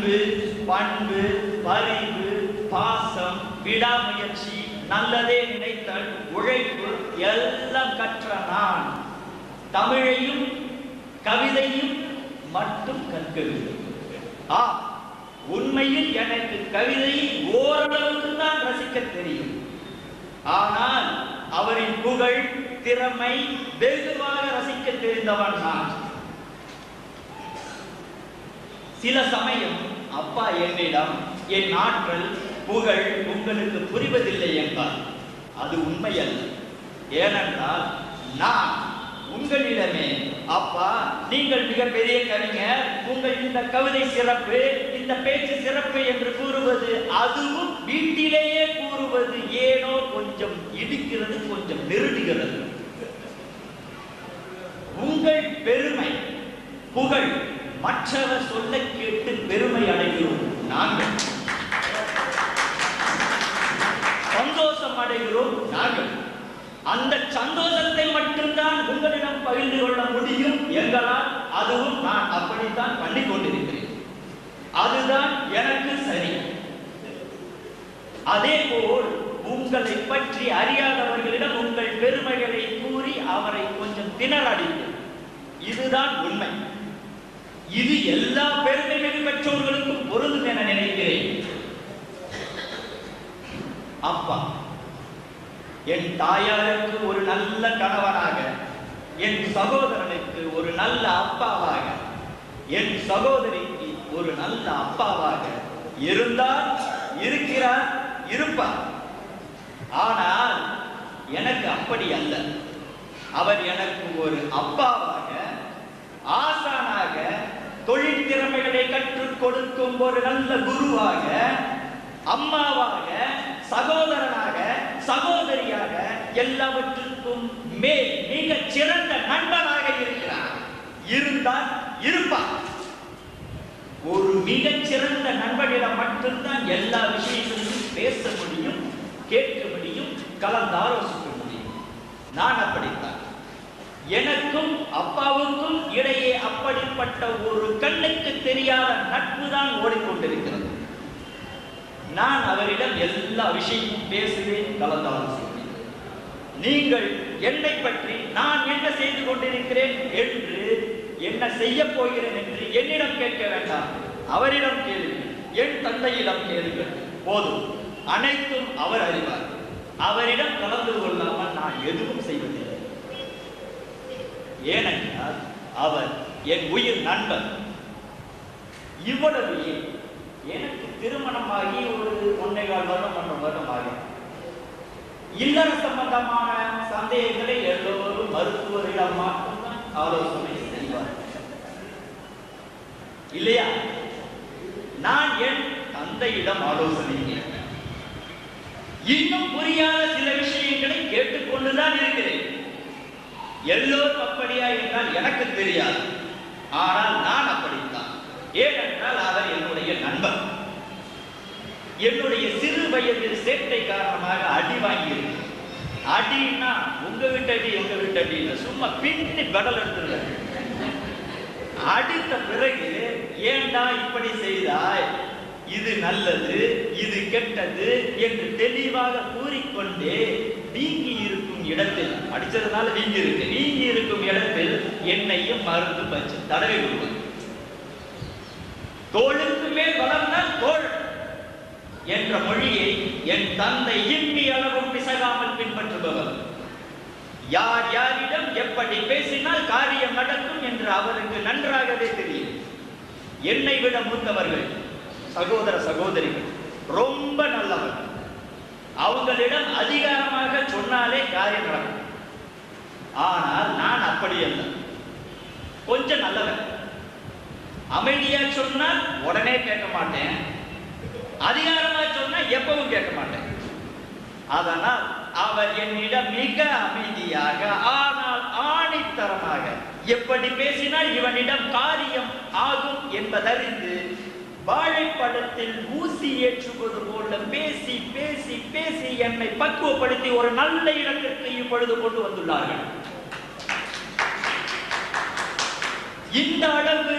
அன்பு, பண்பு, பரிவு, பாசம், விடாமுயற்சி, நல்லதே நினைத்தல், உழைப்பு எல்லாம் கற்ற நான் தமிழையும் கவிதையும் மட்டும் கற்கவில்லை. உண்மையில் எனக்கு கவிதையை ஓரளவுக்கு தான் ரசிக்க தெரியும். ஆனால் அவரின் புகழ், திறமை வெகுவாக ரசிக்க தெரிந்தவன் நான். சில சமயம் அப்பா என்னிடம் என் ஆற்றல், புகழ் உங்களுக்கு புரிவதில்லை என்றால் அது உண்மையல்ல. ஏனென்றால் நான் உங்களிடமே அப்பா நீங்கள் மிகப்பெரிய கவிஞர், உங்கள் இந்த கவிதை சிறப்பு, இந்த பேச்சு சிறப்பு என்று கூறுவது, அதுவும் வீட்டிலேயே கூறுவது ஏனோ கொஞ்சம் இடிக்கிறது, கொஞ்சம் நெருடுகிறது. உங்கள் பெருமை, புகழ் மற்றவர் சொல்ல கேட்டு பெருமை அடைகிறோம் நாங்கள், சந்தோஷம் அடைகிறோம் நாங்கள். அந்த சந்தோஷத்தை மட்டும்தான் உங்களிடம் பகிர்ந்து கொள்ள முடியும் எங்களால். அதுவும் நான் அப்படித்தான் பண்ணி கொண்டிருக்கிறேன். அதுதான் எனக்கு சரி. அதே போல் உங்களை பற்றி அறியாதவர்களிடம் உங்கள் பெருமைகளை கூறி அவரை கொஞ்சம் திணறடிக்கும். இதுதான் உண்மை. இது எல்லா பெருமைகள் பெற்றோர்களுக்கும் பொருந்தும் என நினைக்கிறேன். அப்பா என் தாயாருக்கு ஒரு நல்ல கணவனாக, என் சகோதரனுக்கு ஒரு நல்ல அப்பாவாக, என் சகோதரிக்கு ஒரு நல்ல அப்பாவாக இருந்தால் இருக்கிறார், இருப்பார். ஆனால் எனக்கு அப்படி அல்ல. அவர் எனக்கு ஒரு அப்பாவாக, ஆசானாக, தொழில் திறமைகளை கற்றுக் கொடுக்கும் ஒரு நல்ல குருவாக, அம்மாவாக, சகோதரனாக, சகோதரியாக, எல்லாவற்றுக்கும் மேல் மிக சிறந்த நண்பனாக இருக்கிறார். இருந்தால் இருப்பார். ஒரு மிக சிறந்த நண்பனிடம் மட்டும்தான் எல்லா விஷயங்களையும் பேச முடியும், கேட்க முடியும், கலந்து ஆலோசிக்க முடியும். நான் அப்படித்தான். எனக்கும் அப்பாவுக்கும் இடையே அப்படிப்பட்ட ஒரு கண்ணுக்கு தெரியாத நட்பு தான் ஓடிக்கொண்டிருக்கிறது. நான் அவரிடம் எல்லா விஷயமும் பேசுவேன், கலந்து ஆலோசிப்பேன். நீங்கள் என்னை பற்றி நான் என்ன செய்து கொண்டிருக்கிறேன் என்று, என்ன செய்ய போகிறேன் என்று என்னிடம் கேட்க வேண்டாம், அவரிடம் கேளுங்கள், என் தந்தையிடம் கேளுங்கள். போதும், அனைத்தும் அவர் அறிவார். அவரிடம் கலந்து கொள்ளாமல் நான் எதுவும் செய்வதில்லை. ஏனென்றால் அவர் என் உயிர் நண்பர். இவ்வளவு எனக்கு திருமணமாகி ஒரு 1.25 வருடம் ஆகும். இல்லற சம்பந்தமான சந்தேகங்களை எல்லோரும் மருத்துவரிடம் மட்டும்தான் ஆலோசனை செய்வார், இல்லையா? நான் என் தந்தையிடம் ஆலோசனை கேட்கிறேன். இன்னும் புரியாத சில விஷயங்களை கேட்டுக்கொண்டுதான் இருக்கிறேன். எல்லோரும் அப்படியா என்றால் எனக்கு தெரியாது. ஆனால் நான் அப்படித்தான். ஏனென்றால் அவர் என்னுடைய நண்பர். என்னுடைய சிறு வயதில் சேட்டை காரணமாக அடி வாங்கியிருக்கு. அடின்னா உங்க வீட்டு அடி எங்க வீட்டு அடி இல்லை, சும்மா பின்னி கடல் எடுத்துள்ள. அடித்த பிறகு ஏண்டா இப்படி செய்தாய், இது நல்லது, இது கெட்டது என்று தெளிவாக கூறிக்கொண்டே வீங்கி இருக்கும் இடத்தில், அடிச்சதுனால வீங்கி இருக்கு, வீங்கி இருக்கும் இடத்தில் எண்ணெயும் மருந்து பச்சு தடவை கொடுப்பது. தோளுக்கு மேல் வளர்ந்தால் தோல் என்ற மொழியை என் தந்தை இம்மி அளவும் பிசகாமல் பின்பற்றுபவர். யார் யாரிடம் எப்படி பேசினால் காரியம் நடக்கும் என்று அவருக்கு நன்றாகவே தெரியும். என்னை விட மூத்தவர்கள், சகோதர சகோதரிகள் ரொம்ப நல்லவர்கள். அவங்களிடம் அதிகாரமாக சொன்னாலே காரியம் நடக்கும். ஆனால் நான் அப்படி அல்ல, கொஞ்சம் நல்லவன். அமைதியா சொன்னால் உடனே கேட்க மாட்டேன், அதிகாரமா சொன்னா எப்பவும் கேட்க மாட்டேன். அதனால் அவர் என்னிடம் மிக அமைதியாக ஆனால் ஆணித்தரமாக எப்படி பேசினால் இவனிடம் காரியம் ஆகும் என்பதறிந்து வாழைப்பழத்தில் ஊசி ஏற்றுவது போல பேசி பேசி பேசி என்னை பக்குவப்படுத்தி ஒரு நல்ல இடத்திற்கு இப்பொழுது கொண்டு வந்துள்ளார்கள். இந்த அளவு